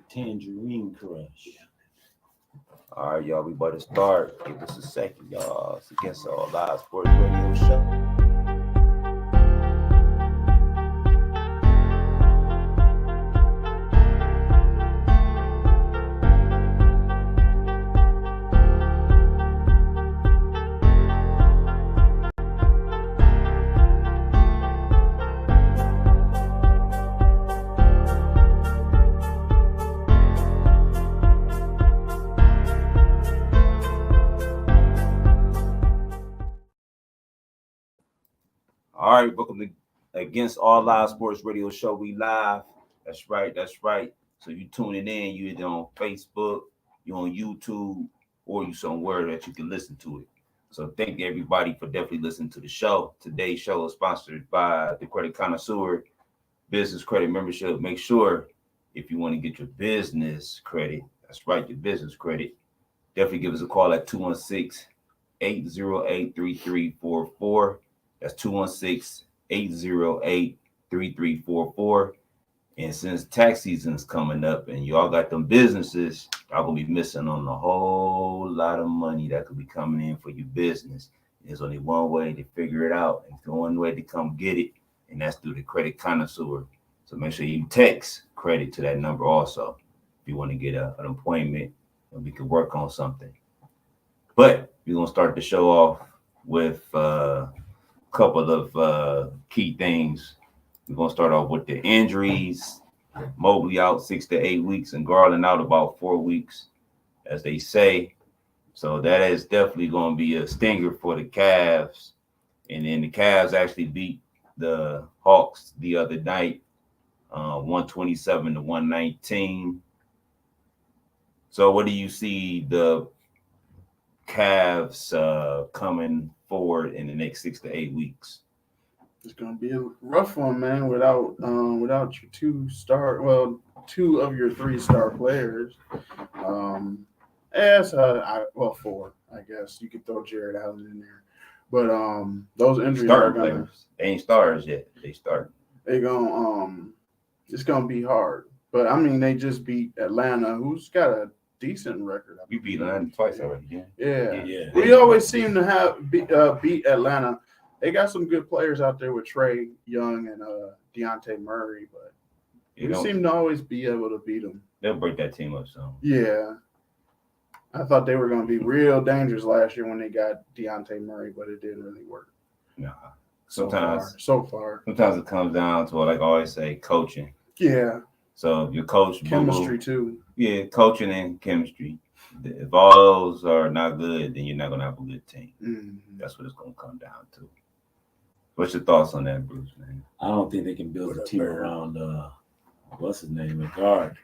Tangerine Crush. All right, y'all, we about to start. Give us a second, y'all. It's Against All Live Sports Radio Show. All right, welcome to Against All Live Sports Radio Show. We live. That's right. That's right. So you tuning in, you either on Facebook, you on YouTube, or you somewhere that you can listen to it. So thank everybody for definitely listening to the show. Today's show is sponsored by the Credit Connoisseur Business Credit Membership. Make sure if you want to get your business credit, that's right, your business credit, definitely give us a call at 216-808-3344. That's 216-808-3344. And since tax season is coming up and y'all got them businesses, y'all gonna be missing on a whole lot of money that could be coming in for your business. There's only one way to figure it out, and one way to come get it, and that's through the Credit Connoisseur. So make sure you text credit to that number also if you want to get an appointment and we can work on something. But we're gonna start the show off with couple of key things. We're going to start off with the injuries. Mobley out 6 to 8 weeks and Garland out about 4 weeks, as they say. So that is definitely going to be a stinger for the Cavs. And then the Cavs actually beat the Hawks the other night, 127 to 119. So what do you see the Cavs coming forward in the next 6 to 8 weeks? It's gonna be a rough one, man. Without your two of your 3-star players. Four. I guess you could throw Jared Allen in there, but those injuries are gonna. Players. They ain't stars yet. They start. They gonna it's gonna be hard. But I mean, they just beat Atlanta, who's got a decent record. We beat Atlanta twice already. Yeah. We always seem to have beat Atlanta. They got some good players out there with Trae Young and Dejounte Murray, but we seem to always be able to beat them. They'll break that team up soon. Yeah. I thought they were going to be real dangerous last year when they got Dejounte Murray, but it didn't really work. No. Sometimes it comes down to, like I always say, coaching. Yeah. So your coach, chemistry too. Yeah, coaching and chemistry. If all those are not good, then you're not gonna have a good team. Mm-hmm. That's what it's gonna come down to. What's your thoughts on that, Bruce? Man? I don't think they can build a team around what's his name, a guard.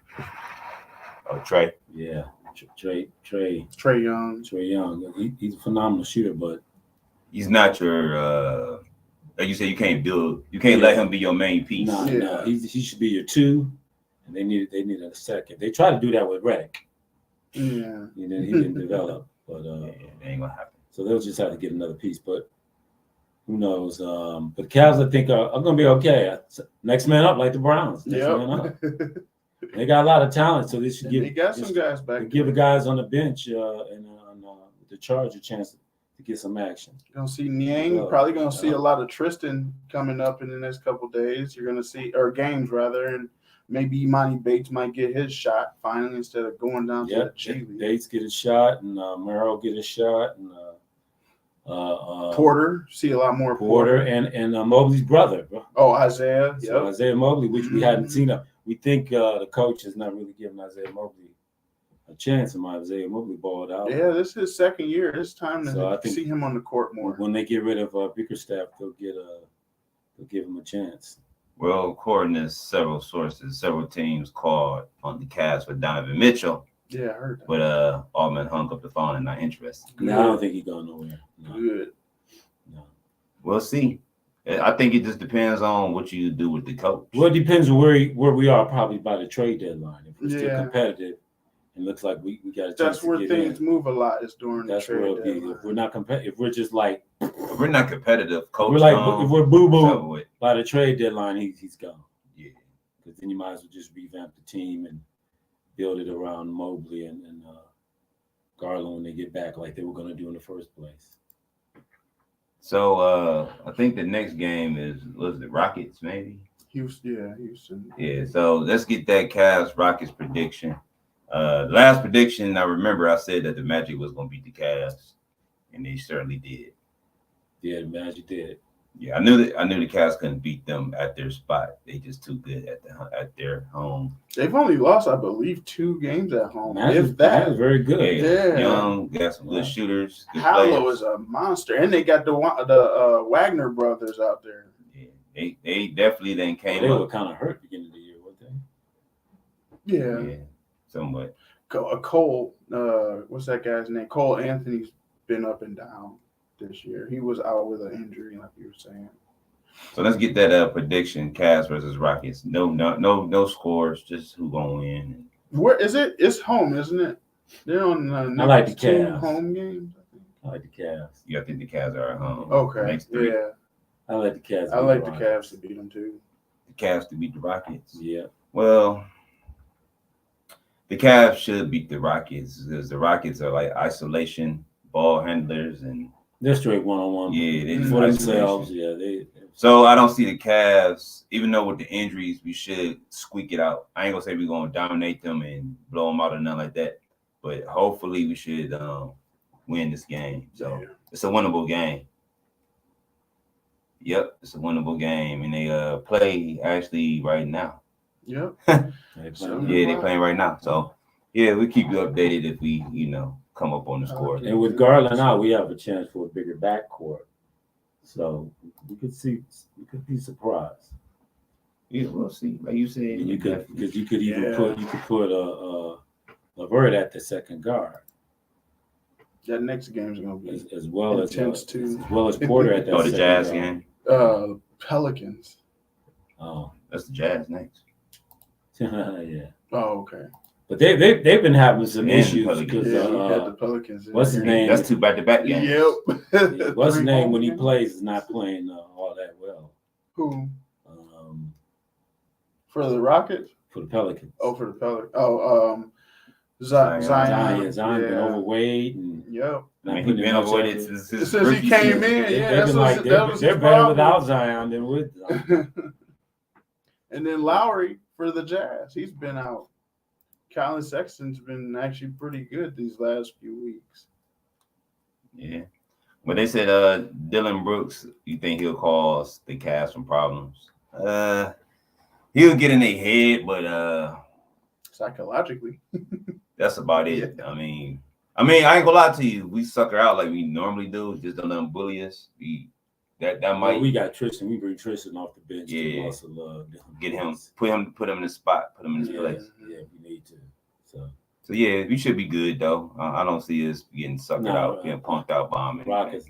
Oh, Trae. Yeah, Trae Young. Trae Young. He's a phenomenal shooter, but he's not your. Like you said, you can't let him be your main piece. No, he should be your two. And they needed a second. They tried to do that with Redick. Yeah. He didn't develop. But it ain't gonna happen. So they'll just have to get another piece. But who knows? But the Cavs, I think, are gonna be okay. Next man up, like the Browns. Next man up. They got a lot of talent, so they should give. They got some guys back. Give the guys on the bench and the Charge a chance to get some action. You're gonna see Niang. Probably gonna see a lot of Tristan coming up in the next couple of days. You're gonna see games rather, and maybe Imani Bates might get his shot finally instead of going down to the G League. Bates get a shot, and Merrill get a shot, and Porter. See a lot more Porter and Mobley's brother. Oh, Isaiah. So Isaiah Mobley, which we hadn't seen. We think the coach has not really given Isaiah Mobley a chance. And Isaiah Mobley balled out. Yeah, this is his second year. It's time to see him on the court more. When they get rid of Bickerstaff, they'll give him a chance. Well, according to several sources, several teams called on the Cavs for Donovan Mitchell. Yeah, I heard that. But Altman hung up the phone and not interested. No, I don't think he's going nowhere. No. Good. No. We'll see. I think it just depends on what you do with the coach. Well, it depends on where we are probably by the trade deadline. If we're still competitive, it looks like we got a chance. That's where things move a lot. Is during the trade deadline. That's where it'll be. If we're not competitive, if we're just like. If we're not competitive, coach. We're like if we're boo-boo by the trade deadline, he's gone. Yeah. Because then you might as well just revamp the team and build it around Mobley and Garland when they get back, like they were going to do in the first place. So I think the next game was the Rockets, maybe. Houston. Yeah. So let's get that Cavs Rockets prediction. Last prediction, I remember I said that the Magic was going to beat the Cavs, and they certainly did. Yeah, the Magic did. Yeah, I knew the Cavs couldn't beat them at their spot. They just too good at their home. They've only lost, I believe, 2 games at home. Magic, If that. Magic's very good. Yeah. Young, got some good shooters. Good Hallow players. is a monster, and they got the Wagner brothers out there. Yeah, they definitely then came They up. were kind of hurt beginning of the year, weren't they? Yeah. Somewhat. Cole, what's that guy's name? Cole Anthony's been up and down this year. He was out with an injury, like you were saying. So let's get that prediction: Cavs versus Rockets. No scores, just who gonna win. Where is it? It's home, isn't it? They're on the next like the 2 Cavs. home games. I think. I like the Cavs. Yeah, I think the Cavs are at home. Okay. Next 3. Yeah, I like the Cavs. I like the Cavs to beat them too. The Cavs to beat the Rockets. Yeah. Well, the Cavs should beat the Rockets because the Rockets are like isolation ball handlers and They're straight one-on-one. yeah, they For just themselves. isolation. Yeah, So I don't see the Cavs, even though with the injuries, we should squeak it out. I ain't gonna say we're gonna dominate them and blow them out or nothing like that, but hopefully we should win this game. So it's a winnable game. Yep, it's a winnable game, and they play actually right now. Yep. They're playing right now. So yeah, we keep you updated if we, come up on the score. And with Garland out, we have a chance for a bigger backcourt. So we could be surprised. Yeah, we'll see. Like you said, And you could even put a Levert at the second guard. That next game is gonna be as well intense as too. as well as Porter at that. Oh, the second Jazz guard. game. Pelicans. Oh, that's the Jazz next. Yeah. Oh, okay. But they've been having some And issues Pelicans. because You had the Pelicans. what's his name? That's 2 back-to-back games. Yep. What's his 3 name home when he games? plays is not playing all that well. Who? For the Rockets? For the Pelicans. Oh, for the Pelicans. Oh, Zion. Zion been overweight and Yep. I mean, he's been overweight since his Since he rookie came season. in, yeah. They're better without Zion than with Zion. And then Lowry for the Jazz. He's been out. Colin Sexton's been actually pretty good these last few weeks. Yeah. But they said Dylan Brooks, you think he'll cause the Cavs some problems? He'll get in their head, but Psychologically. that's about it. I mean, I ain't gonna lie to you. We sucker out like we normally do. Just don't let them bully us. That might. We got Tristan. We bring Tristan off the bench. Yeah. To also love get him, put him in the spot, put him in his place. Yeah, we need to. So yeah, we should be good though. I don't see us getting suckered out, getting punked out by him. Rockets,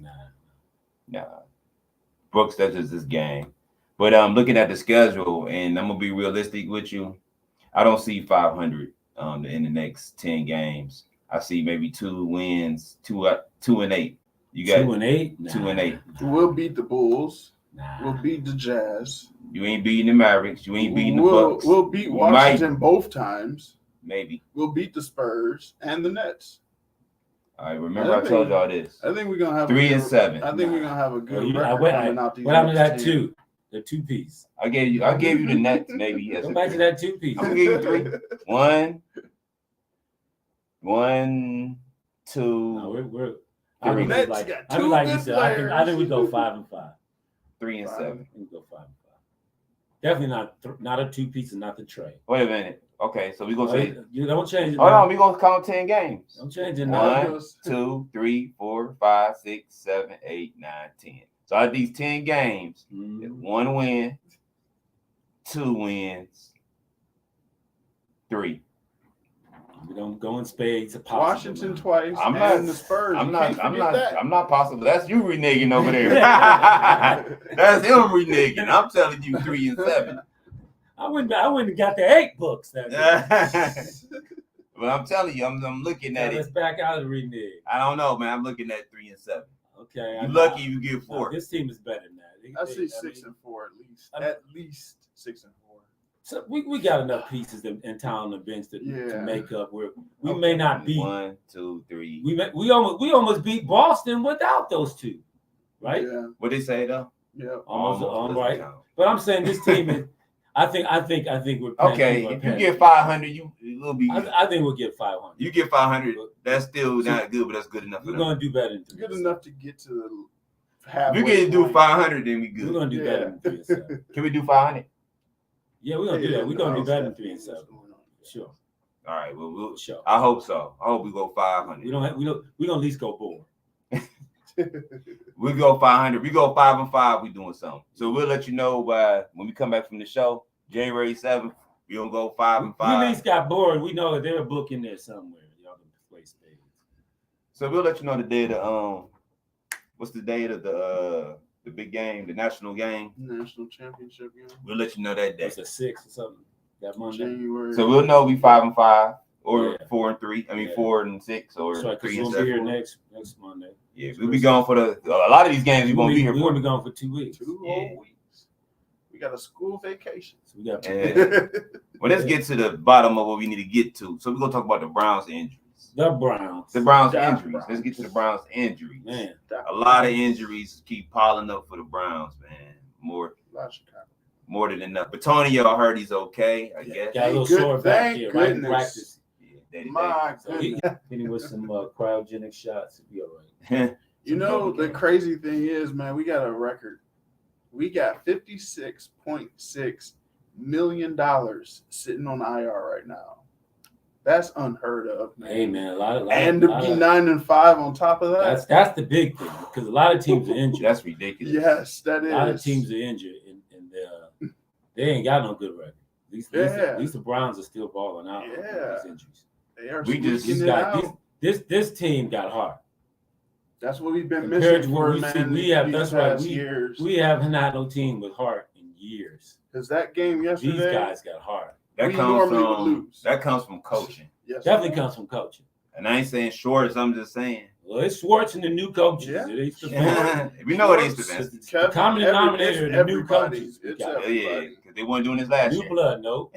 nah. Brooks, that's just this game. But I'm looking at the schedule, and I'm gonna be realistic with you. I don't see 500 in the next 10 games. I see maybe 2 wins, 2-8. You got 2-8? Nah. 2-8. We'll beat the Bulls. Nah. We'll beat the Jazz. You ain't beating the Mavericks. You ain't beating the Bucks. We'll beat Washington both times. Maybe. We'll beat the Spurs and the Nets. All right, remember I told y'all this. I think we're gonna have 3-7. I think we're gonna have a good record coming out these. What happened to that 2? The 2-piece. I gave you the Nets maybe. Go back to that 2-piece. I'm gonna give you 3. 1, 2. No, I mean, like you said. I think we go 5-5. 3-7. We go 5-5. Definitely not a 2-piece and not the tray. Wait a minute. Okay, so we gonna say you don't change it. Hold on, we gonna count 10 games. Don't change it now. 1, 2, 3, 4, 5, 6, 7, 8, 9, 10. So out of these 10 games, 1 win, 2 wins, 3. We don't go in spades. Washington twice. I'm and not the Spurs. I'm not possible. That's you reneging over there. That's him reneging. I'm telling you 3-7. I wouldn't have got the 8 books that But I'm telling you, I'm looking at Let's it. back out of the renege. I don't know, man. I'm looking at 3-7. Okay. You're lucky you get 4. This team is better than that. I see 6-4 at least. At least 6-4. So we got enough pieces in town on the bench to Yeah. make up where we may not be. 1, 2, 3. We almost beat Boston without those two, right? Yeah. What they say though? Yeah. Almost doesn't right. count. But I'm saying this team is. I think we're paying, Okay, we're if you paying. get 500, you will be. I think we'll get 500. You get 500. That's still not good, but that's good enough for We're them. gonna do better than 3. Good enough to get to the If halfway you can do point. 500, then we We're good. gonna do better than 3 and 7. Can we do 500? Yeah, we're gonna do that. We're gonna do better than 3 and What's 7. going on? Sure, All right. Well, sure. I hope so. I hope we go 500. We gonna at least go 4. We go 500. We go 5 and 5. We doing something. So we'll let you know by when we come back from the show, January 7th. We gonna go 5 and We at 5. least got bored. We know that they're booking there somewhere. Y'all can play spades. So we'll let you know the day of the what's the date of the big game, the national game. National championship game. We'll let you know that day. It's a 6 or something. That Monday. January. So we'll know we 5 and 5 or Yeah. 4 and 3. I mean Yeah. 4 and 6 or That's right, 'cause 3 and we'll be here 7. next Monday. Yeah, we'll be going for a lot of these games. We won't be here We're for. gonna be gone for 2 weeks. 2 Yeah. whole weeks. We got a school vacation. So we got And well, let's get to the bottom of what we need to get to. So we're gonna talk about the Browns injuries. the Browns. The Browns The injuries. Browns. Let's get to the Browns injuries. Man, A lot of injuries keep piling up for the Browns, man. More than enough. But Tony, y'all heard he's okay, I guess. got a little Good- sore back thank here, right in goodness. practice. Yeah, day-to-day. My So he goodness. hit him with some cryogenic shots. It'll be all right. You know, the crazy thing is, man, we got a record. We got $56.6 million sitting on IR right now. That's unheard of, man. Hey man, a lot And to lot be of- 9-5 on top of that. that's the big thing because a lot of teams are injured. That's ridiculous. Yes, that is. A lot of teams are injured, and they ain't got no good record. At least the Browns are still balling out. with Yeah. these injuries. They are We just- squeaking These it guys, out. this team got heart. That's what we've been Compared missing to for, what we see, man. we have- these that's right, past we- years. We haven't had no team with heart in years. Because that game yesterday, These guys got heart. That We comes normally would from lose. that comes from coaching. yes, Definitely comes from coaching. And I ain't saying Schwartz, I'm just saying. Well, it's Schwartz and the new coaches. Yeah. It ain't the We know it ain't the Schwartz, best. The common denominator it's of the new everybody. coaches. It's got Yeah, everybody. because they weren't doing this last new year. blood, no.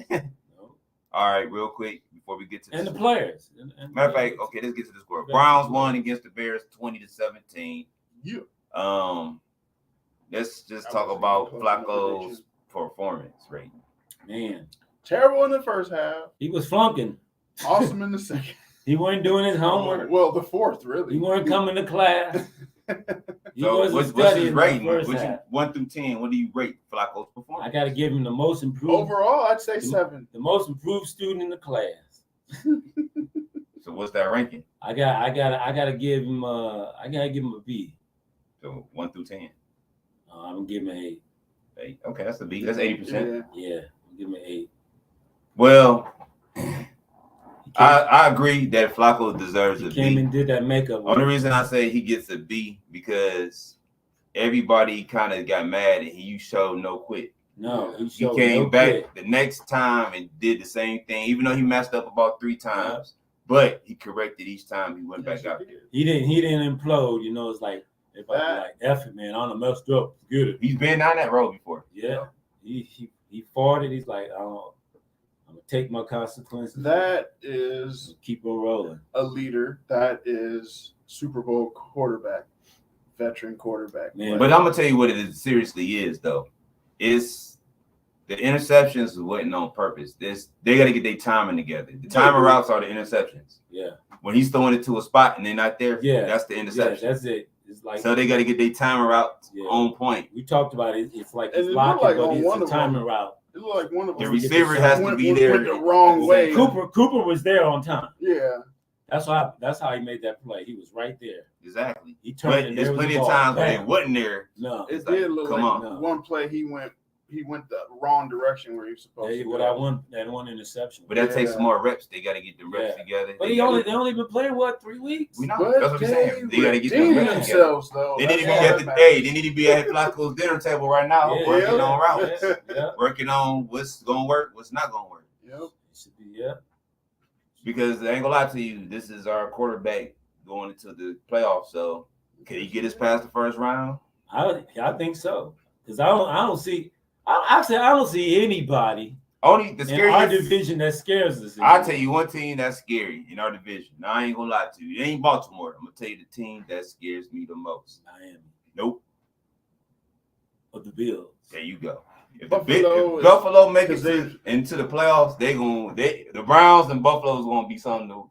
All right, real quick before we get to And the this. players. Matter of fact, okay, let's get to the score. Okay. Browns won against the Bears 20-17. Yeah. Let's just That talk was a about close Flacco's prediction. performance rating. Man, Terrible in the first half. he was flunking. Awesome in the second. He wasn't doing his homework. Well, the fourth, really. He wasn't coming to class. He So wasn't what's studying his rating? the first What's half. 1 through 10? What do you rate Flacco's I performance? got to give him the most improved, Overall, I'd say 7. the most improved student in the class. So what's that ranking? I gotta give him a B. So 1 through 10. I'm gonna give him an 8. 8. Okay, that's a B. That's 80%. Yeah. Yeah, I'm give him an 8. Well, He came, I agree that Flacco deserves he a came B. and did that makeup. Only reason I say he gets a B because everybody kind of got mad and he showed no quit. No, he He showed came no back quit. the next time and did the same thing, even though he messed up about 3 times. But he corrected each time he went back out there. He didn't implode. You know, it's like everybody be like, F it, man. I done messed up. Forget it. He's been down that road before. Yeah. He fought it. He's like, I'm gonna take my consequences. That is Keep on rolling. a leader. That is Super Bowl quarterback, veteran quarterback. Man, But I'm gonna tell you what it seriously is, though. It's the interceptions wasn't on purpose. They got to get their timing together. The timing routes are the interceptions. Yeah. When he's throwing it to a spot and they're not there, Yeah. that's the Yeah, interception. that's it. It's like So they got to get their timing route Yeah. on point. we talked about it. It's like And it's it looked blocking, like but on it's one a of them, timing route. It looked like one of The them receiver has to went- be went there. the wrong way. Cooper was there on time. Yeah. That's how he made that play. He was right there. Exactly. He turned But and there's there was plenty the of ball. times when Bam. it wasn't there. No. It It's like, did look come like on. one play he went the wrong direction where he was supposed to Well, go. that one interception. But that takes Yeah. some more reps. They got to get the reps Yeah. together. But They they gotta- only been playing what 3 weeks? We know. But That's what I'm saying. They got to get redeemed them reps together. themselves though. They need to be That's all at that the matters. they need to be at Flacco's dinner table right now, Yeah. working Yeah. on routes, Yeah. working on what's gonna work, what's not gonna work. Yep. It should be, yeah. Because I ain't gonna lie to you, this is our quarterback going into the playoffs. So can he get us past the first round? I think so. Because I don't see anybody Only the In our scariest division that scares us. I'll tell you one team that's scary in our division. Now, I ain't gonna lie to you. It ain't Baltimore. I'm gonna tell you the team that scares me the most. Miami Nope. of the Bills. There you go. If Buffalo is- Buffalo make it 'cause they- into the playoffs, the Browns and Buffalo's gonna be some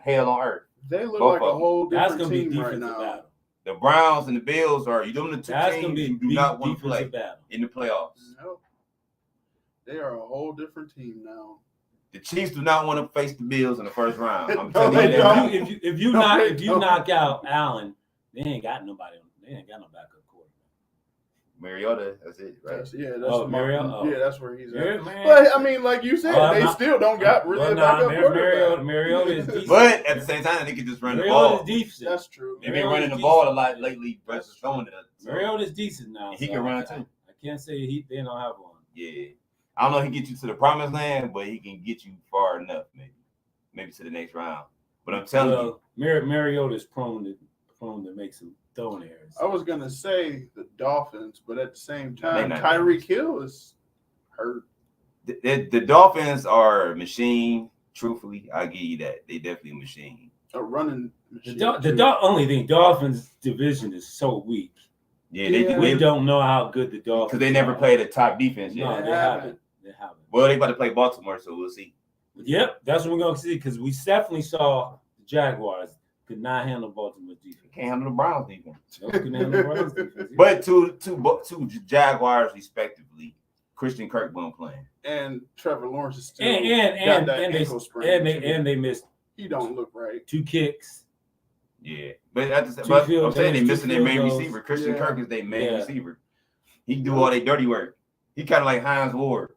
hell on earth. They look Both like a of them. whole That's different gonna be team right defensive now. battle. The Browns and the Bills are them the two That's gonna teams be you do not want to defensive play battle. in the playoffs. Nope. They are a whole different team now. The Chiefs do not want to face the Bills in the first round. I'm No, telling they you that. don't. If you No, knock they if you don't. knock out Allen, they ain't got nobody. They ain't got no backup quarterback. Mariota, that's it, right? That's where that's where he's at. Man. But I mean, like you said, Well, they not- still don't got really a backup quarterback. Mariota is decent. But at the same time, they can just run the Mariota ball. is decent. That's true. They've been Mariota's running the decent. ball a lot lately versus throwing it. So, Mariota's decent now. He so can run I- too. I can't say they don't have one. yeah. I don't know if he get you to the promised land, but he can get you far enough, maybe to the next round. But I'm telling you, Mariota is prone to make some throwing errors. I was gonna say the Dolphins, but at the same They time, not Tyreek Hill is hurt. the Dolphins are a machine. Truthfully, I give you that. They definitely a machine. A running machine. Only thing, Dolphins division is so weak. Yeah, Yeah. We they don't know how good the Dolphins because they never are. played a top defense yet. No, They they haven't. haven't. They haven't. Well, they about to play Baltimore, so we'll see. Yep, that's what we're gonna see because we definitely saw the Jaguars could not handle Baltimore defense. Can't handle the Browns defense. No, couldn't handle the Browns defense. But two Jaguars respectively, Christian Kirk won't playing. And Trevor Lawrence is still and got that they ankle sprain. and they missed He don't look right. 2 kicks. Yeah, but I'm field saying they goals, missing 2 their main field goals. receiver. Christian Yeah. Kirk is their main Yeah. receiver. He do all their dirty work. He kind of like Hines Ward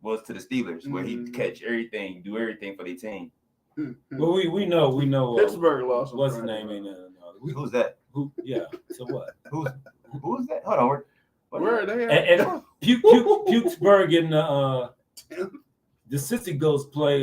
was to the Steelers, where he Mhm. catch everything, do everything for their team. But we know Pittsburgh lost. what's the Friday. name? Ain't Who's that? who? Yeah. So what? Who's that? Hold on. Where are they at? And Pukesburg and the Sissy Ghosts play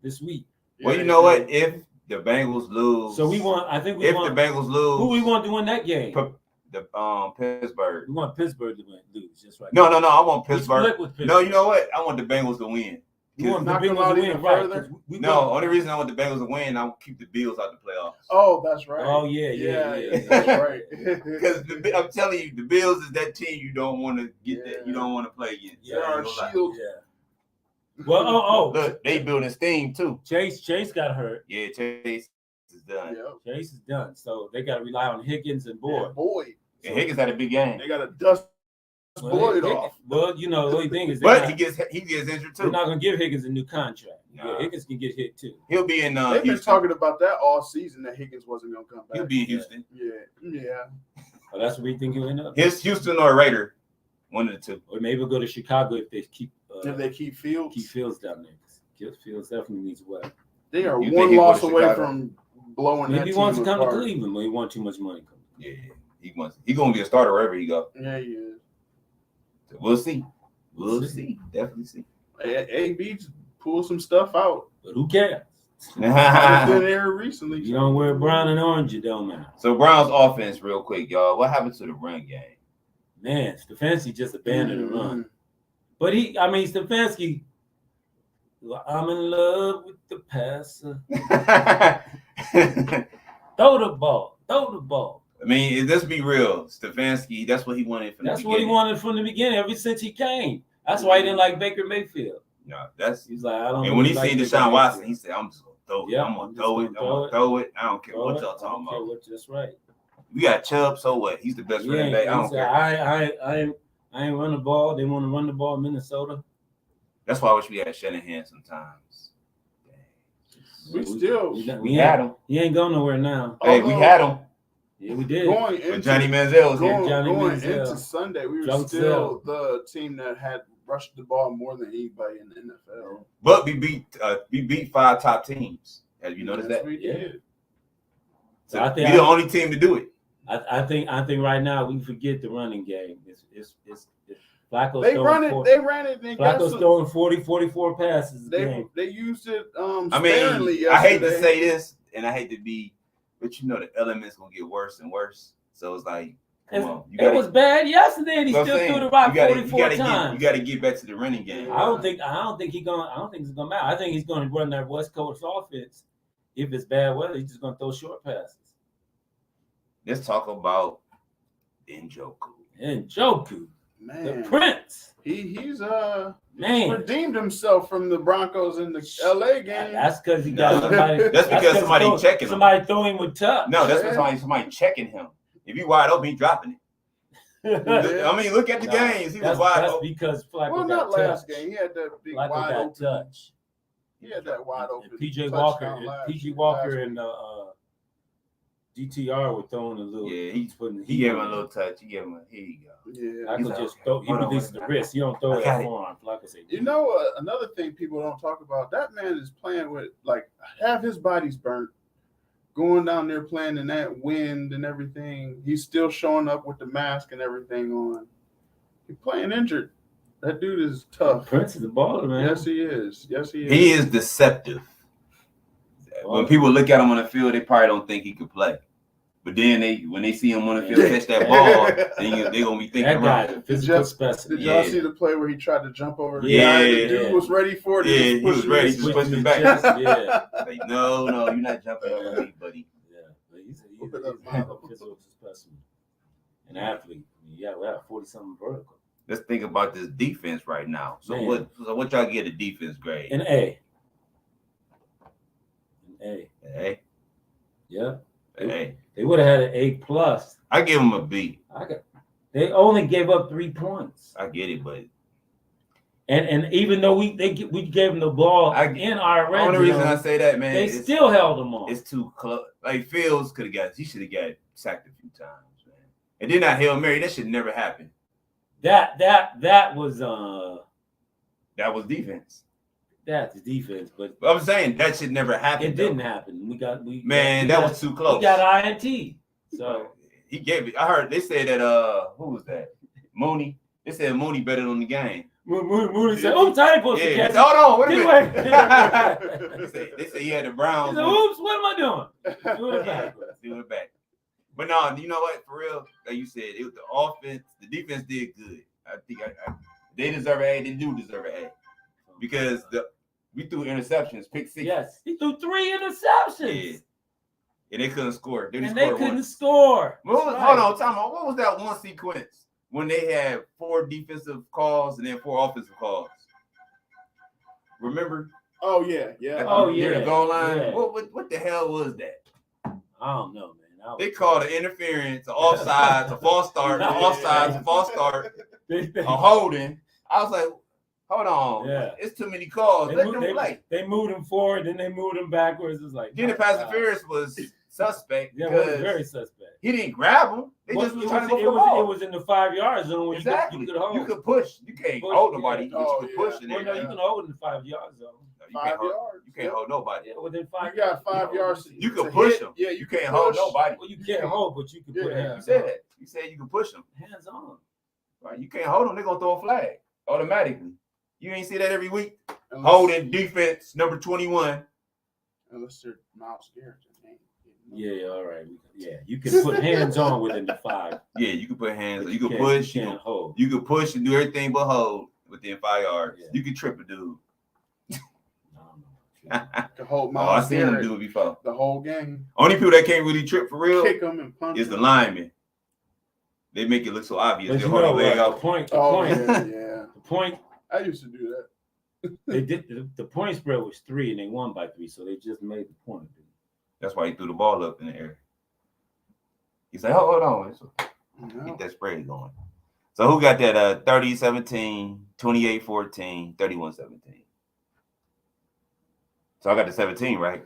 this week. Well, you know what? If the Bengals lose, So we want. I think we if want. the Bengals lose, Who we want to win that game? Pittsburgh. We want Pittsburgh to lose. Just right. No. I want We Pittsburgh. split with Pittsburgh. No, you know what? I want the Bengals to win. We want the Knock them Bengals out to win, even right? further? 'cause we No, want- only reason I want the Bengals to win, I will keep the Bills out the playoffs. Oh, that's right. Oh yeah. That's right. Because I'm telling you, the Bills is that team you don't want to get that. You Yeah. don't want to play against. Yeah, They're I our ain't gonna lie. shield. Yeah. Well, Look, they building steam too. Chase got hurt. Yeah, Chase is done. Yeah. Chase is done. So they got to rely on Higgins and Boyd. Boyd. And Higgins had a big game, They got to dust Boyd Higgins- off. Well, you know, the only thing is but he gets injured they're too. not gonna give Higgins a new contract. Nah. Yeah, Higgins can get hit too. He'll be in They've been Houston. talking about that all season that Higgins wasn't going to come back. He'll be in Houston. Yeah. Oh, that's what we think he'll end up. His Houston or Raider, one of the two. Or maybe we'll go to Chicago if they keep If they keep Fields, Fields down there. 'Cause Fields definitely needs work. they are You think one he'll go loss to away Chicago? from blowing that Maybe he team wants to come to apart. Cleveland, but he wants too much money. Yeah, he wants. He's gonna be a starter wherever he go. Yeah, he is. So we'll see. We'll We'll see. see. Definitely see. AB pulled some stuff out. But who cares? I've been there recently. You don't wear brown and orange, you don't matter. So Browns offense, real quick, y'all. What happened to the run game? Man, Stefanski just abandoned the Mm-hmm. run. But Stefanski, I'm in love with the passer. Throw the ball. I mean, let's be real. Stefanski, that's what he wanted from That's the what he beginning. wanted from the beginning, ever since he came. That's why he didn't like Baker Mayfield. No, that's He's like, I don't. and when he really seen like Deshaun Baker Watson, Mayfield. he said, "I'm just gonna throw it. Yeah, I'm gonna throw it. I'm throw gonna it. throw it. I don't care Throw what it. y'all I don't talking care about. what- That's right. We got Chubb, so what? He's the best running back. I don't care. I ain't run the ball. They want to run the ball in Minnesota. That's why I wish we had Shanahan sometimes. We had him. He ain't going nowhere now. Hey, we had him. Yeah, we did. Going But into Johnny Manziel was here. Johnny going Manziel. into Sunday, we were Junk still the team that had rushed the ball more than anybody in the NFL. But we beat 5 top teams. Have you noticed Yes, that? we did. So I think We're the only team to do it. I think right now we forget the running game. It's Flacco's They throwing run it. 40 They ran it. They got Flacco's some, throwing 44 passes a they game. they used it I sparingly mean, I hate to yesterday. say this, and I hate to be, but you know the elements gonna get worse and worse. So it's like Come on. You It was bad yesterday, and he so still I'm saying, threw the rock you gotta 44 get, times. you got to get back to the running game. I don't think it's gonna matter. I think he's gonna run that West Coast offense. If it's bad weather, he's just gonna throw short passes. Let's talk about Njoku. And Joku, the Man, Prince. he's Man. redeemed himself from the Broncos in the LA game. That's because he No, got somebody. that's because somebody checking him. Somebody throw him with touch. No, that's Yeah. because somebody checking him. If he wide open, he dropping it. Yeah. I mean, look at the games. He was wide That's open. because Flacco Well, got not last touch. game. He had that big Flacco wide got open. touch. He had that wide open. And PJ touchdown Walker, last and week. DTR were throwing a little. Yeah, he's putting the He heat gave him on a little touch. He gave him a, here you go. Yeah. I He's could like, just throw. He hold on, releases wait a the minute. wrist. He don't throw I it got at it. forearm. Flacco say, You know, another thing people don't talk about, that man is playing with, like, half his body's burnt. Going down there playing in that wind and everything. He's still showing up with the mask and everything on. He's playing injured. That dude is tough. Prince is a baller, man. Yes, he is. Yes, he is. He is deceptive. When people look at him on the field, they probably don't think he could play. But then when they see him on the field catch that ball, then they're gonna be thinking, that guy right. is a physical specimen. Did y'all Yeah. see the play where he tried to jump over the Yeah, guy? The dude yeah. was ready for it. Yeah, He he was ready. his- Just push him back. Yeah. Like, no, you're not jumping over me, buddy. Yeah, but he's a heck of a physical specimen, an athlete. I mean, yeah, we have 40-something vertical. Let's think about this defense right now. So Man. what y'all get a defense grade? An A. An A. Hey, Yeah. hey. They would have had an A plus. I give him a B. They only gave up 3 points, I get it, but and even though we gave them the ball in our the red only reason I zone, say that, man, they is still held them on. it's too close. Like Fields could have got, he should have got sacked a few times, man. And then that Hail Mary, that should never happen. That was That was defense. that's defense, but But I'm saying that should never happen. it didn't happen. That was too close. We got INT. So he gave it. I heard they said that who was that? Mooney. They said Mooney betted on the game. Mooney said, "Oh, Tiny supposed to Yeah. catch it." Hold on, wait a Get minute. they say he had the Browns. He said, "Oops, what am I doing?" Do it back. Do it back. But no, you know what? For real, like you said, it was the offense. The defense did good. I think they deserve an A. They do deserve an A because we threw interceptions, pick six. Yes, he threw 3 interceptions. Yeah. And they couldn't score. They And scored they couldn't once. score. Hold Right. on, time out. What was that one sequence when they had 4 defensive calls and then 4 offensive calls? Remember? Oh, yeah. Yeah. Oh, Near yeah. the goal line. Yeah. What the hell was that? I don't know, man. They called an interference, an offsides, a false start, an offsides, a false start, a holding. I was like, hold on. Yeah. It's too many calls. Let them play. They moved him forward, then they moved him backwards. It's like Then the pass interference was suspect Yeah, it was because very suspect. he didn't grab him. They Well, just was it trying was, to go it for the was, ball. it was in the 5-yard zone where Exactly. you could hold. You could push. You can't Push, hold yeah. nobody, but Oh, you could yeah. push in Well, there. no, you can hold in the 5-yard zone. No, 5 yards. You can't hold nobody. Yeah, within 5 You got 5 yards. You to can push hit. them. Yeah, You can can't hold push. nobody. Well, you can't hold, but you can put Yeah. You hands said on. that. You said you can push them. Hands on. Right? You can't hold them. They're gonna throw a flag automatically. You ain't see that every week. Unless- Holding defense number 21. Unless they're Miles Garrett. Yeah, all right. Yeah, you can put hands on within the 5. Yeah, you can put hands. but You can can't- push. You You can't can, hold. you can push and do everything but hold within 5 yards. Yeah. You can trip a dude. I don't know. To hold Oh, I Miles seen him Garrett do it before. the whole game. Only people that can't really trip for real Kick him and punch is the him. linemen. They make it look so obvious. But They you hold know their leg what? out. The point. Oh, yeah. The point. I used to do that. They did. The point spread was 3, and they won by 3, so they just made the point. That's why he threw the ball up in the air. He said, hold on. No. Get that spread going. So who got that 30-17, 28-14, 31-17? So I got the 17, right?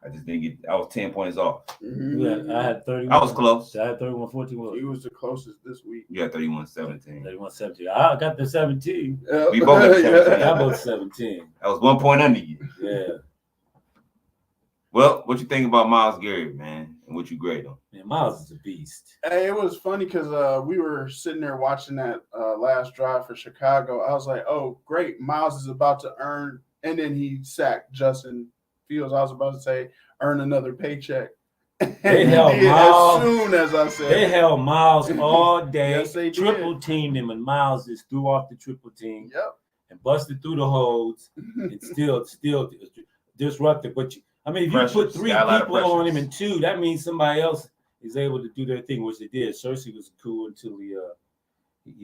I just didn't get, I was 10 points off. Mhm. I had 31. I was close. I had 31-14. He was the closest this week. You got 31-17. 31-17. I got the 17. We both got the 17. I both 17. I was 1 point under you. Yeah. Well, what you think about Myles Garrett, man? And what you grade him? Man, Miles is a beast. Hey, it was funny because we were sitting there watching that last drive for Chicago. I was like, oh, great. Miles is about to earn. And then he sacked Justin Fields. I was about to say, earn another paycheck. They held did Miles. as soon as I said They it. held Miles all day. Yes, they did. Triple teamed him, and Miles just threw off the triple team Yep. and busted through the holds and still disrupted. But if you Pressures. put 3 Got a lot of people on him pressures. and 2, that means somebody else is able to do their thing, which they did. Cersei was cool until he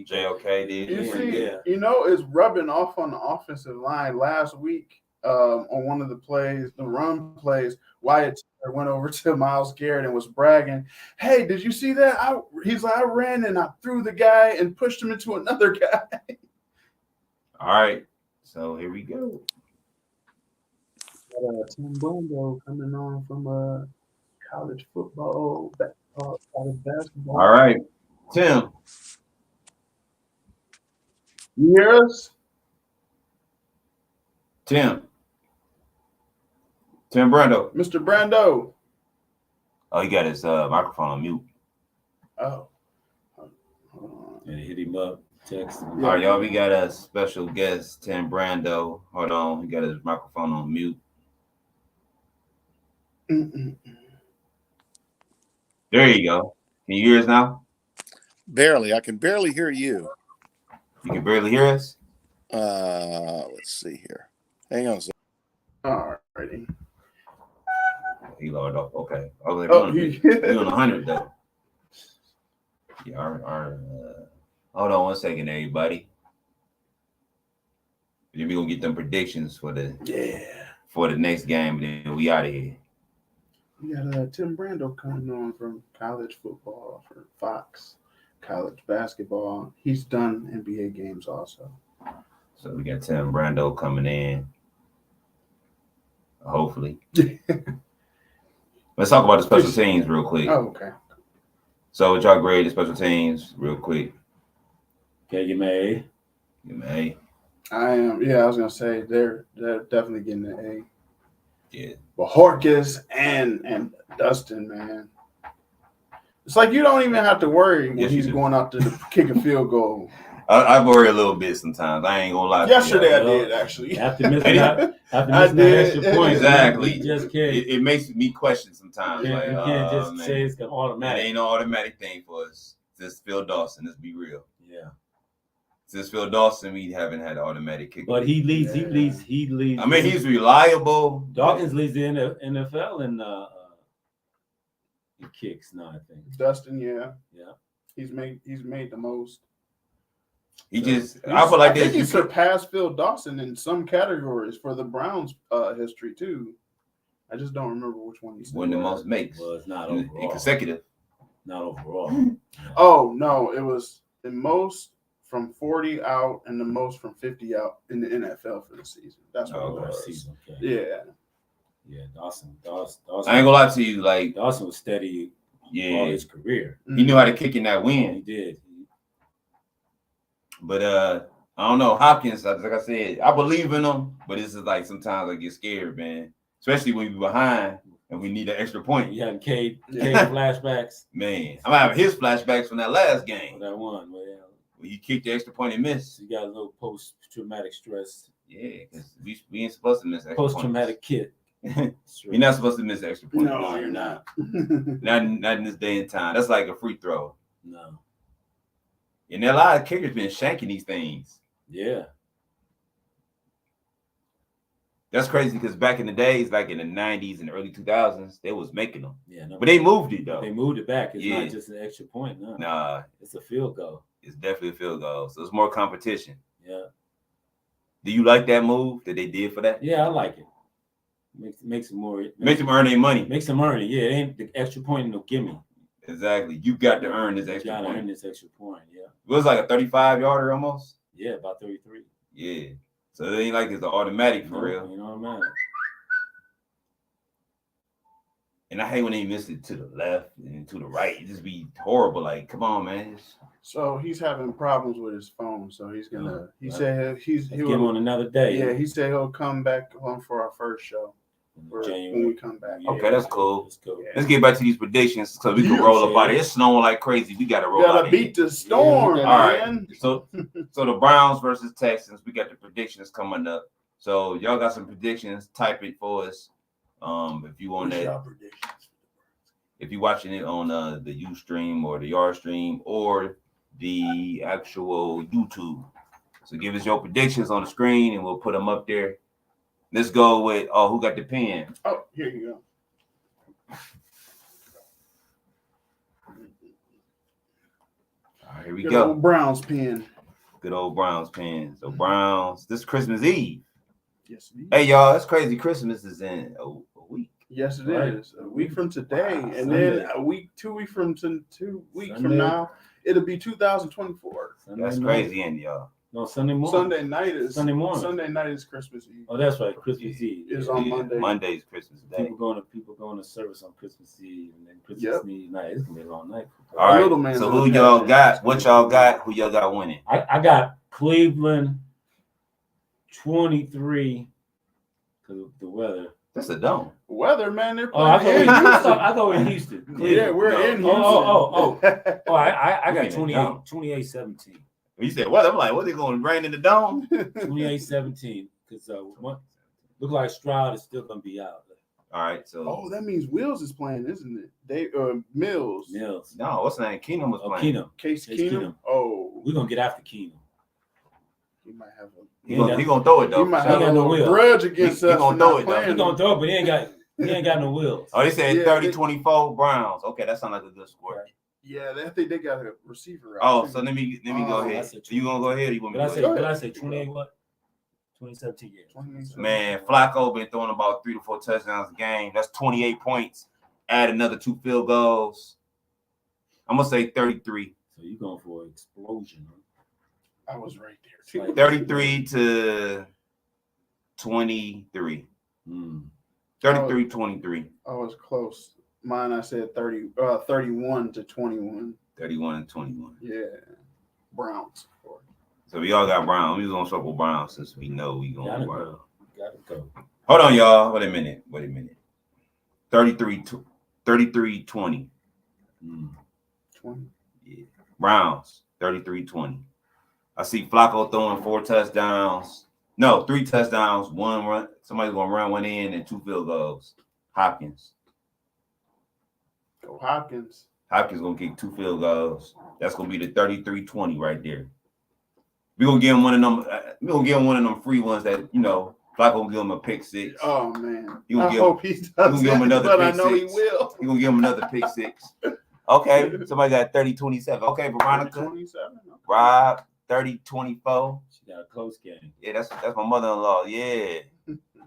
JOK did. You Yeah, see, yeah. it's rubbing off on the offensive line. Last week, on one of the plays, the run plays, Wyatt Teller went over to Myles Garrett and was bragging, "Hey, did you see that? He's like, I ran and I threw the guy and pushed him into another guy." All right. So here we go. Tim Brando coming on from college football, college basketball. All right. Tim. You hear us? Tim Brando. Mr. Brando. Oh, he got his microphone on mute. Oh. Hold on. and hit him up, text him. All right, y'all. We got a special guest, Tim Brando. Hold on. He got his microphone on mute. There you go. Can you hear us now? Barely. I can barely hear you. You can barely hear us? Let's see here. Hang on a second. Alrighty. He lowered off. Okay. I was like, Oh, we on 100 though. Yeah. Hold on one second, everybody. Then we gonna get them predictions for the next game, and then we out of here. We got Tim Brando coming on from college football for Fox, college basketball. He's done NBA games also. So we got Tim Brando coming in. Hopefully. Let's talk about the special teams real quick. Oh, okay. So what y'all grade the special teams real quick? Okay, you may. Give me an A. I am. Yeah, I was gonna say they're definitely getting an A. Yeah. But Horkus and Dustin, man, it's like you don't even have to worry when Yes, you he's do. going out to kick a field goal. I worry a little bit sometimes. I ain't gonna lie. to Yesterday I y'all. did actually. After missing that I did. extra point, Exactly. you just can't. It makes me question sometimes. You like, can't just man, say it's that automatic. ain't no automatic thing for us. This Phil Dawson. Let's be real. Yeah, Since Phil Dawson, we haven't had an automatic kick. but he leads. Yeah. He leads. I mean, he's reliable. Dawkins leads the NFL in kicks now. I think. Dustin, yeah, Yeah. he's made the most. He just. I feel like I think he this. surpassed Phil Dawson in some categories for the Browns history too. I just don't remember which one he said. Won the most makes Well, it's not in overall. consecutive. Not overall. Oh no, it was the most from 40 out and the most from 50 out in the NFL for the season. That's what Oh, it Last was. season, okay. Yeah. Yeah, Dawson. I ain't gonna lie to you. Like, Dawson was steady all yeah, his career. he knew how to kick in that He win. did. But I don't know. Hopkins, like I said, I believe in him, but this is like sometimes I get scared, man. Especially when we're behind and we need an extra point. You had Cade Yeah. flashbacks Man, I'm having his flashbacks from that last for game that one. Well, when he kicked the extra point and missed. you got a little post-traumatic stress, Yeah, because we ain't supposed to miss extra post-traumatic kit. points. You're not supposed to miss the extra point. No, you're not. Not in this day and time. That's like a free throw. No. And a lot of kickers been shanking these things. Yeah. That's crazy because back in the days, like in the 90s and early 2000s, they was making them. Yeah. No, But they moved it though. they moved it back. It's Yeah. not just an extra point. No. Nah, It's a field goal. it's definitely a field goal. So it's more competition. Yeah. Do you like that move that they did for that? Yeah, I like it. Makes it more. Make them earn their money. Makes them earn it. Yeah, it ain't the extra point. No gimme. Exactly. You got to earn this You extra gotta earn point. this extra point. Yeah. It was like a 35-yarder almost. Yeah, about 33. Yeah. So it ain't like it's an automatic for No, real. You know what I mean? And I hate when they miss it to the left and to the right. It just be horrible. Like, come on, man. So he's having problems with his phone. So he's gonna. He Right. said Let's get him on another day. Yeah, he said he'll come back on for our first show when we come back. Yeah, Okay, that's cool. That's cool. Yeah. Let's get back to these predictions so we can Yeah. roll up out of here. It's snowing like crazy. We got to roll We out gotta of beat here. the storm, Yeah, all right. man. So the Browns versus Texans, we got the predictions coming up. So y'all got some predictions. Type it for us. If you want What's that. y'all predictions? if you're watching it on the Ustream or the Yard Stream or the actual YouTube. So give us your predictions on the screen and we'll put them up there. Let's go with who got the pen? Oh, here you go. All right, here we Good go. old Browns pen. Good old Browns pen. So Browns, this Christmas Eve. Yes, it is. Hey y'all, it's crazy. Christmas is in a week. Yes, it Right. is. A week from today, Wow, and then Sunday. a week, 2 weeks from 2 weeks from Sunday. now, it'll be 2024. Sunday That's night. crazy, ain't y'all? No, Sunday morning. Sunday night is Sunday morning. Sunday night is Christmas Eve. Oh, that's right. Christmas Eve Is on Monday. Monday's Christmas Day. People going to service on Christmas Eve and then Christmas Yep. Eve night. It's gonna be a long night. All right. Little man's So gonna who be y'all out got? there. What y'all got? Who y'all got winning? I got Cleveland 23 because of the weather. That's a dome. Weather, man, they're Oh, I playing. thought in we, Houston. I thought we're in Houston. Yeah, Cleveland. we're No. in Houston. Oh, I We got in the 28, dome. 28-17. You said what? I'm like, what? They going to rain in the dome? 28-17 because look like Stroud is still gonna be out. All right. So Oh, that means Wills is playing, isn't it? Mills. Mills. no, what's the name? Keenum was Oh, playing. Keenum. Case Case Keenum. Keenum. Oh, We're gonna get after Keenum. he might have He gonna throw it a though. he might He have got a no little will. grudge against He us. gonna for throw not it, though. playing He gonna him. throw, but he ain't got no wheels. Oh, they said Yeah, 30-24 Browns. Okay, that sounds like a good score. Right. Yeah, I think they got a receiver out. Oh, too. so let me go Oh, ahead. that's a You gonna go ahead? Or you want me But I to say, go ahead? Go but I ahead. say 28 what? 2017 years. 2017. Man, Flacco been throwing about 3 to 4 touchdowns a game. That's 28 points. Add another 2 field goals. I'm gonna say 33. So you going for an explosion? Huh? I was right there too. 33 to 23. Mm. 33-23. I was close. Mine, I said 31 to 21. 31 and 21. Yeah, Browns. So we all got Brown. We was gonna circle Brown since we know we Gotta going Brown. go. Gotta go. Hold on, y'all. Wait a minute. 33-20. Mm. 20. Yeah. Browns, 33-20. I see Flacco throwing 4 touchdowns. No, 3 touchdowns, 1 run. Somebody's gonna run 1 in and 2 field goals. Hopkins. Go Hopkins. Hopkins gonna kick 2 field goals. That's gonna be the 33-20 right there. We're gonna give him one of them. We're gonna give him one of them free ones that Flacco gonna give him a pick 6. Oh man, You gonna I give- hope he does. gonna give him that, another but I pick know he 6. will. He gonna give him another pick 6. Okay, somebody got 30-27. Okay, Veronica, 27. Rob, 30-24. She got a close game. Yeah, that's my mother-in-law. Yeah,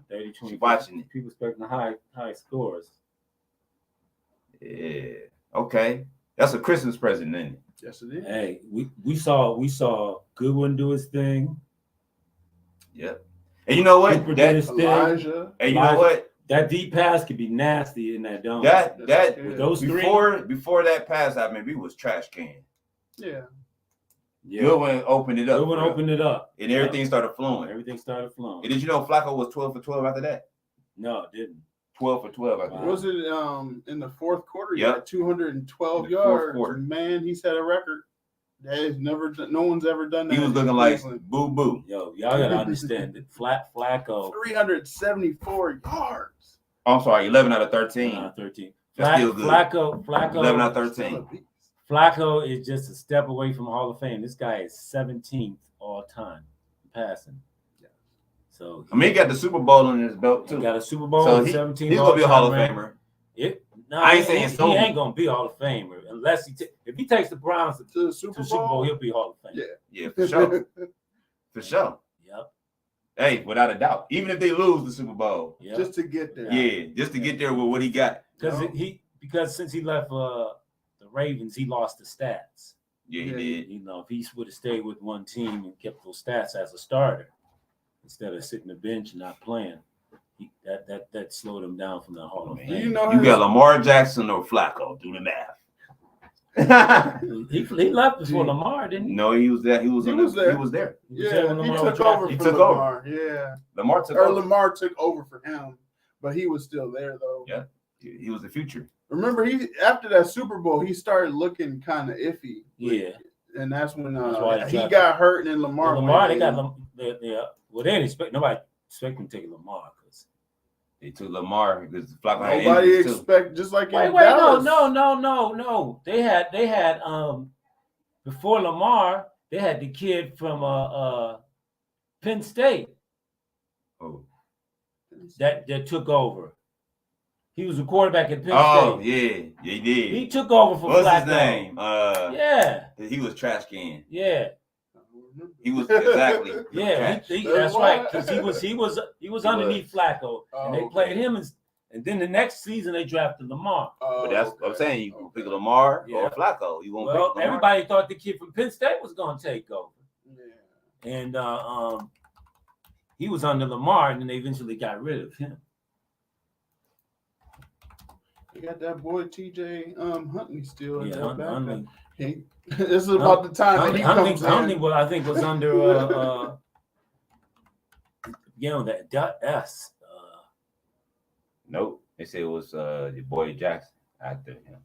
30-20. She watching it. People expecting high scores. yeah. Okay, that's a Christmas present, isn't it? Yes, it is. Hey, we saw Goodwin do his thing. Yep. And you know what? Cooper did his thing. Elijah. And you know what? That deep pass could be nasty in that dome. That Those three. before that pass happened, we was trash can. Yeah. Yeah. Goodwin opened it up. Goodwin bro. opened it up. and everything started flowing. Everything started flowing. And did you know Flacco was 12 for 12 after that? No, it didn't. 12 for 12 after Wow. that. Was it in the fourth quarter? Yep. Yeah, 212 In the fourth yards. quarter. Man, he set a record. No one's ever done that. He was in looking like Cleveland. boo boo. Yo, y'all gotta understand that Flacco 374 yards. I'm sorry, 11 out of 13. 13. That's still good. Flacco 11 out of Still a 13. beast. Flacco is just a step away from Hall of Fame. This guy is 17th all time passing. Yeah. So I mean, he got the Super Bowl on his belt he too. got a Super Bowl. So 17th. he's gonna be a Hall of all-time Famer. No, I ain't saying he so. ain't gonna be a Hall of Famer unless if he takes the Browns to To the the Super Super Bowl, Bowl. he'll be Hall of Fame. Yeah. Yeah, for sure. For sure. Yep. Hey, without a doubt. Even if they lose the Super Bowl. Yep. Just to get there. Yeah, just to get there with what he got. Because since he left the Ravens, he lost the stats. Yeah, he Yeah. did. You know, if he would have stayed with one team and kept those stats as a starter instead of sitting the bench and not playing, that slowed him down from the Hall of Man, Fame. You know you his- got Lamar Jackson or Flacco. Do the math. He left before Lamar, didn't he? No, he was there. He was there. He was there. He was there. He was there Yeah, when he Lamar was took over drafted. for He took Lamar. Yeah. Lamar took Or over. Lamar took over for him, but he was still there though. Yeah. He was the future. Remember, he after that Super Bowl, he started looking kind of iffy. Yeah. And that's when That's why he drafted- got hurt, and then Lamar. Lamar, went they in. got well, they didn't expect nobody expect him to take Lamar because They took Lamar because Flacco had Nobody injuries too. expect just like Wait, in no, Dallas. no. They had before Lamar, they had the kid from Penn State Oh, that took over. He was a quarterback at Penn oh State. yeah, he did. He took over for What's Flacco. his name? Yeah, He was trash can. yeah. He was exactly. Yeah, trash. that's right. Because he was underneath Flacco, Oh, and they okay. played him, and then the next season they drafted Lamar. Oh, But that's what I'm saying. You pick Lamar Yeah. or Flacco. You won't Well, pick Lamar. everybody thought the kid from Penn State was going to take over, Yeah. and he was under Lamar, and then they eventually got rid of him. You got that boy TJ Huntley still in Yeah, that back. Huntley. This is about the time that he comes Huntley, in. well, I think was under that S. Nope. They say it was your boy Jackson after him.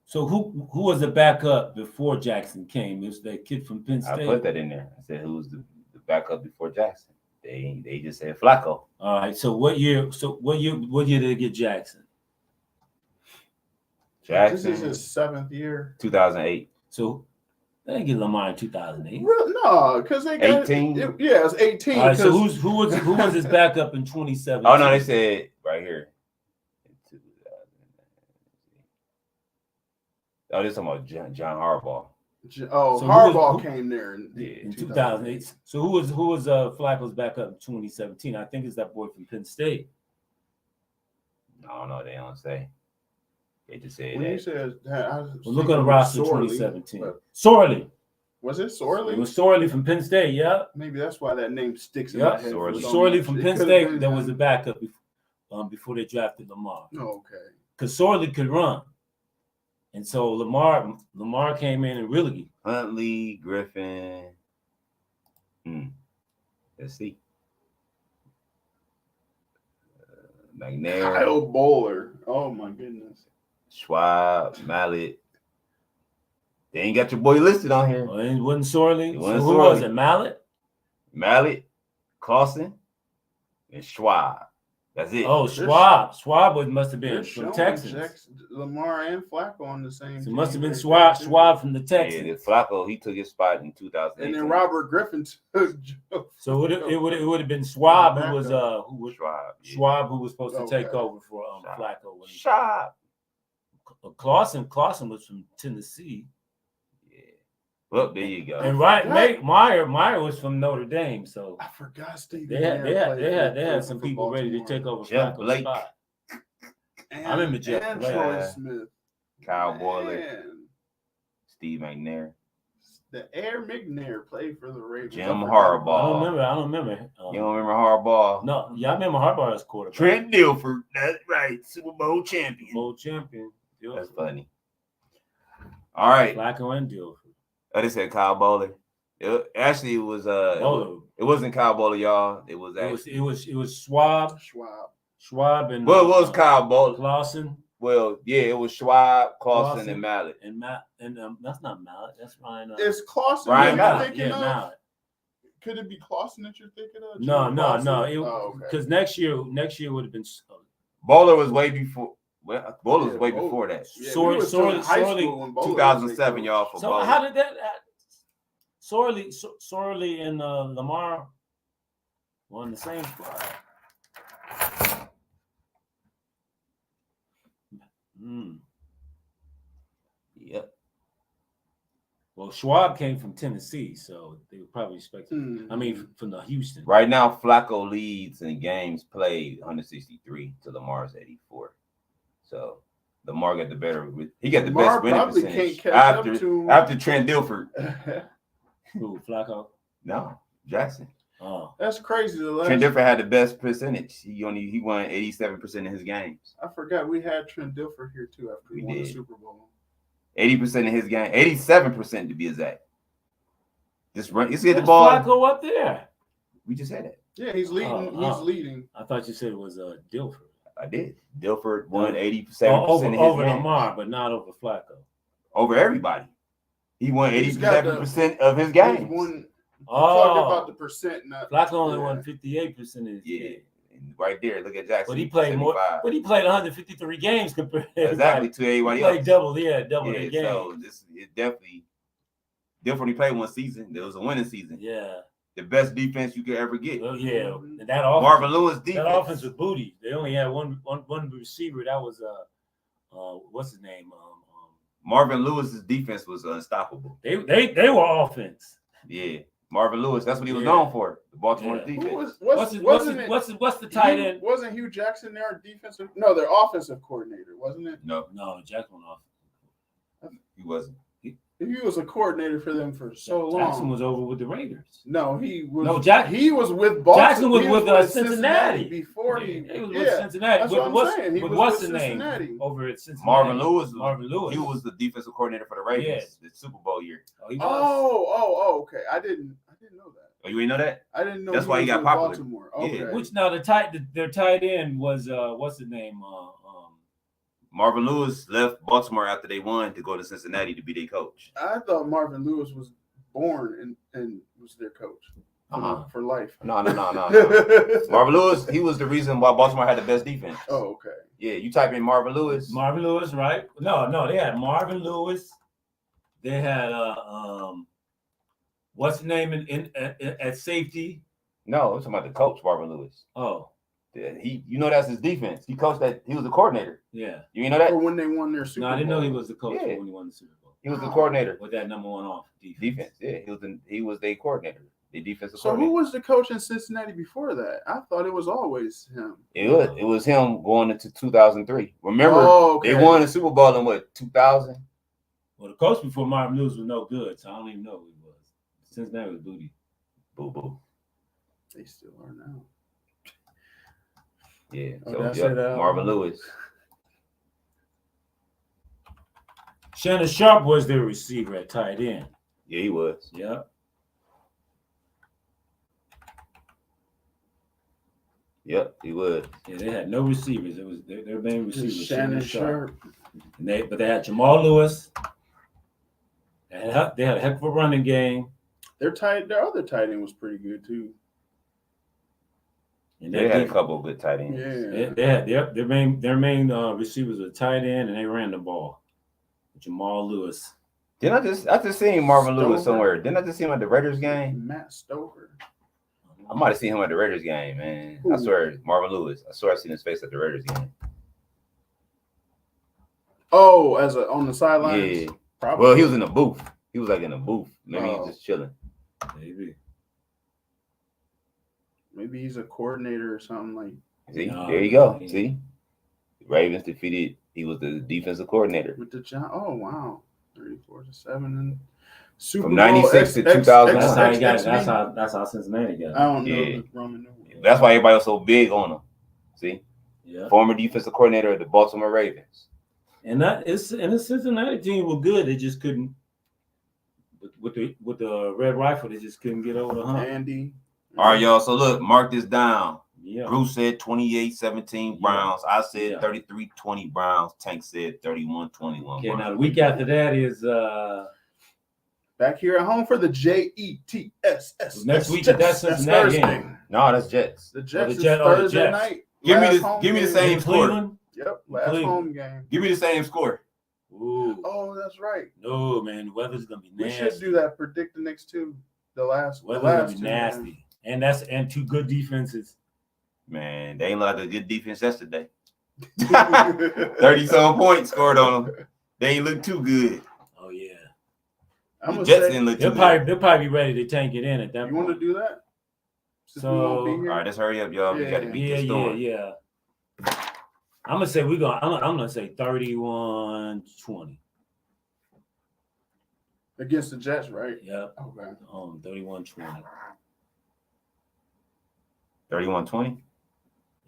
So who was the backup before Jackson came? It was that kid from Penn I State. put that in there. I said who's the backup before Jackson? They just said Flacco. All right. So what year? What year did they get Jackson? Jackson. This is his 7th year. 2008. So they didn't get Lamar in 2008. No, because they got 18? Yeah, it was 18. All right. So 'cause- who was his backup in 2017? Oh no, they said right here. Oh, they're talking about John Harbaugh. Oh, So Harbaugh came there in 2008. So who was Flacco's backup in 2017? I think it's that boy from Penn State. No, they don't say. They just said When you that. said, Well, look at the roster Sorley, 2017. but- Sorley. Was it Sorley? It was Sorley from Penn State. Yeah. Maybe that's why that name sticks in Yeah. my head. Sorley. for so Sorley much. from It Penn could've State been that was the him. backup before they drafted Lamar. Oh, okay. Because Sorley could run. And so Lamar came in and really Huntley, Griffin. Let's see. McNair, Kyle Bowler. Oh my goodness. Schwab, Mallet. They ain't got your boy listed on here. well, it wasn't Sorley. It So wasn't who was Sorley. it? Mallet? Mallet, Clausen, and Schwab. That's it. Oh, Schwab. Schwab must have been They're from showing Texas. Lamar and Flacco on the same. So it must have team been right there, too. Schwab from the yeah, Texans. the Flacco, he took his spot in 2008. And then Robert Griffin took Joe. So it would have been Schwab who was Schwab. Yeah. Schwab who was supposed to take Okay. over for Schwab. Flacco. Schwab. Clausen was from Tennessee. Yeah. Well, there you go. And Meyer was from Notre Dame. So I forgot Steve. they had some people ready to take over Jeff Flacco's Blake. spot. And, I remember Jeff and Blake. Troy Smith. Kyle Boiler, Man, Steve McNair, the Air McNair played for the Ravens. Jim I forgot. Harbaugh. I don't remember. You don't remember Harbaugh? No, yeah, I remember Harbaugh as quarterback. Trent Dilfer. That's right. Super Bowl champion. Bowl champion. That's funny. All right. Flacco and Dilfer. I just said Kyle Bowler. Actually, it was Bowler. it wasn't Kyle Bowler, y'all. It was actually It was Schwab and well, it was Kyle Bowler. Clausen Well, yeah, it was Schwab, Clausen, Clausen. and Mallet. and Matt and that's not Mallet. That's Ryan. It's Clausen. Ryan You're Mallett, thinking of? Mallet. Could it be Clausen that you're thinking of? No, Jim no, Clausen? no. Oh, okay. Because next year would have been Bowler was way before. Well, Bowler was Yeah, way Bowler. before that. Yeah, Sorley- we were still in high Sorley- school when Bowler was 2007, a y'all, coach. for So Bowler. how did that? Sorley and Lamar won the same squad. Yep. Well, Schwab came from Tennessee, so they were probably expecting. Hmm. I mean, from the Houston. Right now, Flacco leads in games played 163 to Lamar's 84. So Lamar got the better. He got the Lamar best winning probably percentage can't catch up after to- after Trent Dilfer. Who, Flacco? No, Jackson. Oh, That's crazy. The Trent last, Dilfer had the best percentage. He won 87% of his games. I forgot we had Trent Dilfer here too after he We won the did. Super Bowl. 80% of his game, 87% to be exact. Just run. You see the There's ball. Flacco up there. We just said it. Yeah, he's leading. He's leading. I thought you said it was Dilfer. I did. Dilfer won Oh, 87% over of his over games. Lamar, but not over Flacco. Over everybody. He won He's got 87% of his He's games. won talking Oh, about the percent, not Flacco only yeah. won 58% of his Yeah. games. And right there, look at Jackson. But he played 75. more. But he played 153 games compared to Exactly to He everybody played else. double Yeah, their game. so this is definitely different. He played one season. It was a winning season. Yeah. The best defense you could ever get. Well, yeah. And that offense, Marvin Lewis defense. that offense was booty. They only had one receiver. That was what's his name? Marvin Lewis's defense was unstoppable. They were offense. Yeah. Marvin Lewis, that's what he was Yeah. known for. The Baltimore Yeah. defense. What's the tight end? Wasn't Hugh Jackson their defensive? No, their offensive coordinator, wasn't it? No, Jackson went off. he wasn't. He was a coordinator for them for so long. Jackson was over with the Raiders. No, he was. No, he was with Baltimore. Jackson was He with Cincinnati before he he. was Yeah, with Cincinnati. that's what I'm saying. He was what's with the name Cincinnati. over at Cincinnati? Marvin Lewis. Marvin Lewis. He was the defensive coordinator for the Ravens the Super Bowl year. Oh, he was. Oh, okay. I didn't know that. Oh, you ain't know that? I didn't know. That's why he was got with popular. Baltimore. Yeah. Okay. Which now their tight end was what's his name? Marvin Lewis left Baltimore after they won to go to Cincinnati to be their coach. I thought Marvin Lewis was born and was their coach for life. No. Marvin Lewis, he was the reason why Baltimore had the best defense. Oh, okay. Yeah, you type in Marvin Lewis. Marvin Lewis, right? No, they had Marvin Lewis. They had what's the name at safety? No, I'm talking about the coach, Marvin Lewis. Oh, Yeah, that's his defense. He coached that. He was the coordinator. yeah. You ain't know that? For when they won their Super No, Bowl. I didn't know he was the coach Yeah. when he won the Super Bowl. He was the coordinator. With that number one off Defense. Yeah, he was the coordinator, the defensive So coordinator. who was the coach in Cincinnati before that? I thought it was always him. It was him going into 2003. Remember, okay. they won the Super Bowl in what 2000? Well, the coach before Marvin Lewis was no good, so I don't even know who he was. Cincinnati was booty. Boo boo. They still are now. Yeah. Oh, So that's yep, it, Marvin Lewis. Shannon Sharp was their receiver at tight end. Yeah, he was. Yeah. Yep, he was. Yeah, they had no receivers. It was their main receiver, Just Shannon Sharp. But they had Jamal Lewis. They had a heck of a running game. Their other tight end was pretty good too. And They had a couple of good tight ends. Yeah. They had their main receivers were tight end, and they ran the ball. Jamal Lewis. I just seen Marvin Lewis Stover. somewhere. Didn't I just see him at the Raiders game? Matt Stover. I might have seen him at the Raiders game, man. I Who? swear, Marvin Lewis. I swear I seen his face at the Raiders game. Oh, on the sidelines. Yeah. Probably. Well, he was in the booth. He was like in the booth. Maybe Oh. he's just chilling. Maybe. Maybe he's a coordinator or something like. See, No, there you go. he- See, Ravens defeated. He was the defensive coordinator With the John. Oh wow, 34-7 and Super from Bowl '96 to X- 2001. That's how he got. XXV. That's how Cincinnati got. I don't know Yeah. the Roman numeral. That's why everybody was so big on him. See, Yeah. former defensive coordinator of the Baltimore Ravens. And the Cincinnati team was good. They just couldn't with the red rifle. They just couldn't get over the hump. Andy. All right, y'all. So look, mark this down. Yeah. Bruce said 28-17 Browns. I said Yeah. 33-20 Browns. Tank said 31-21 Okay. Now the Browns. week after that is Back here at home for the JETSS. Next week, that's Cincinnati Thursday. game. No, that's Jets. The Jets the is Jets- Thursday Jets. night. Give me Last the home give me the game. same in score. Cleveland. Yep, last Cleveland. home game. Give me the same score. Ooh. Oh, that's right. No, man. The weather's gonna be We nasty. should do that. Predict the next two. The last Weather's gonna last be two, nasty. And two good defenses. Man, they ain't like a good defense yesterday. man. 30-some points scored on them. They ain't look too good. Oh yeah. I'm The gonna Jets say, didn't look They'll too probably good. they'll probably be ready to tank it in at that you point. want to do that? Since we So- won't be All here? right, let's hurry up, y'all. We got to Yeah. beat Yeah, this storm. yeah. I'm gonna say I'm gonna say 31-20. Against the Jets, right? Yep. Okay. 31-20. 31-20.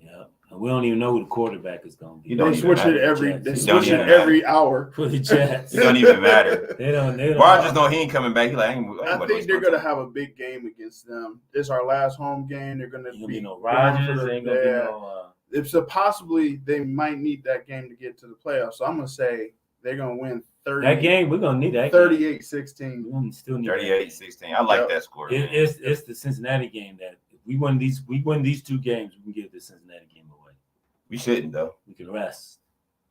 Yep. And we don't even know who the quarterback is gonna be. You don't They even switch matter. it every. Jets. They It don't switch it even every hour. for the Jets. It don't even matter. They don't. Ron just know he ain't coming back. He like, I think they're gonna have a big game against them. It's our last home game. They're gonna Ain't gonna be be no going Rodgers. for the- Ain't gonna be yeah. no. If so, possibly they might need that game to get to the playoffs. So I'm gonna say They're gonna win 30. That game, we're gonna need that. 38-16. We're gonna still need that game. 38-16. I like Yep. that score. It, man. it's the Cincinnati game that if we win these 2 games, we can give the Cincinnati game away. We shouldn't though. We can rest.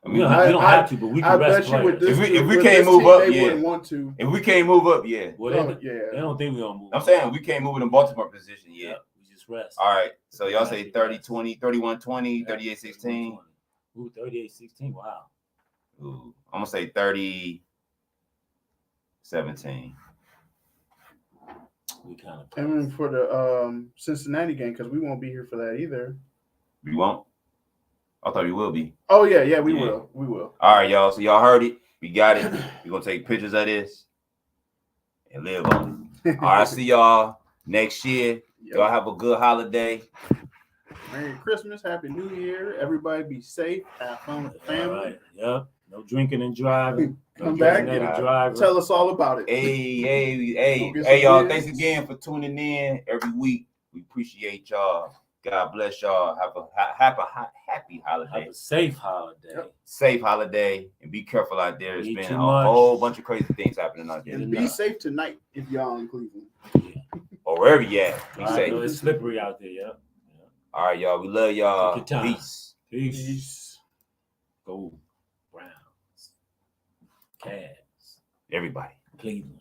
I We mean, don't, we don't have to, but we I can bet rest you with players. this, If we with can't this move team, up, they yeah. wouldn't want to. if we can't move up, yeah. Well, Oh, they yeah. don't think we're gonna move. I'm saying we can't move in the Baltimore position yet. Yep, we just rest. All right. So y'all say 30-20, 31-20, 38-16. Ooh, 38-16. Wow. Ooh, I'm gonna say 30-17. We kind of. And then for the Cincinnati game, because we won't be here for that either. We won't. I thought we will be. Oh yeah, we Yeah. will. We will. All right, y'all. So y'all heard it. We got it. We're gonna take pictures of this and live on it. All right, see y'all next year. Yep. Y'all have a good holiday. Merry Christmas, Happy New Year. Everybody be safe. Have fun with the All family. right. Yep. No drinking and driving. No Come back. designated driver. Tell us all about it. Hey, Don't get hey, y'all. some Thanks beers. again for tuning in every week. We appreciate y'all. God bless y'all. Have a happy Have holiday. a safe holiday. Yep. Safe holiday, and be careful out there. There's Eat been too a much. whole bunch of crazy things happening out there. And Good be enough. safe tonight if y'all in Cleveland. Or wherever you at. Be All right, safe. so it's slippery out there. Yep. All right, y'all. We love y'all. Take your time. Peace. Peace. Peace. Go Browns. Cavs. Everybody. Cleveland.